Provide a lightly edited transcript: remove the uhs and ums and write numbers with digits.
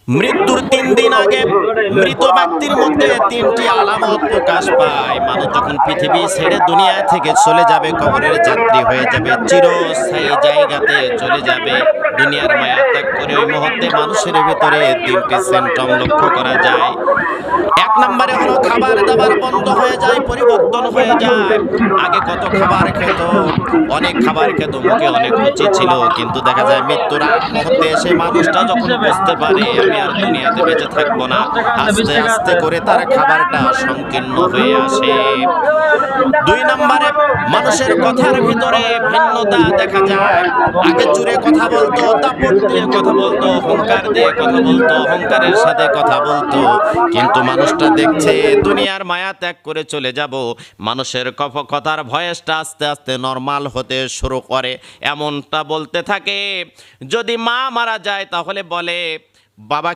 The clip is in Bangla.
মৃত্যুর 3 দিন আগে মৃত ব্যক্তির মধ্যে 3টি আলামত প্রকাশ পায়। মানুষ যখন পৃথিবী ছেড়ে দুনিয়া থেকে চলে যাবে, কবরের যাত্রী হয়ে যাবে, চিরস্থায়ী জায়গাতে চলে যাবে, দুনিয়ার মায়া ত্যাগ করে, ওই মুহূর্তে মানুষের ভিতরে 3টি সিম্পটম লক্ষ্য করা যায়। 1 নম্বরে হলো খাবার দাবার বন্ধ হয়ে যায়, পরিবর্তন হয়ে যায়। আগে কত খাবার খেত, অনেক খাবার খেত, মুখে অনেক রুচি ছিল, কিন্তু দেখা যায় মৃত্যুর আগ মুহূর্তে এসে মানুষটা যখন বুঝতে পারে আমি আর দুনিয়াতে বেঁচে থাকবো না, আস্তে আস্তে করে তার খাবারটা সংকীর্ণ হয়ে আসে। 2 নম্বরে মানুষের কথার ভিতরে ভিন্নতা দেখা যায়। আগে জুড়ে কথা বলতো, দাপট দিয়ে কথা বলতো, অহংকার দিয়ে কথা বলতো, অহংকারের সাথে কথা বলতো, কিন্তু মানুষটা দেখছে দুনিয়ার মায়া ত্যাগ করে চলে যাব, মানুষের কথার ভয়েসটা আস্তে আস্তে নরমাল হতে শুরু করে, এমনটা বলতে থাকে। যদি মা মারা যায় তাহলে বলে বাবা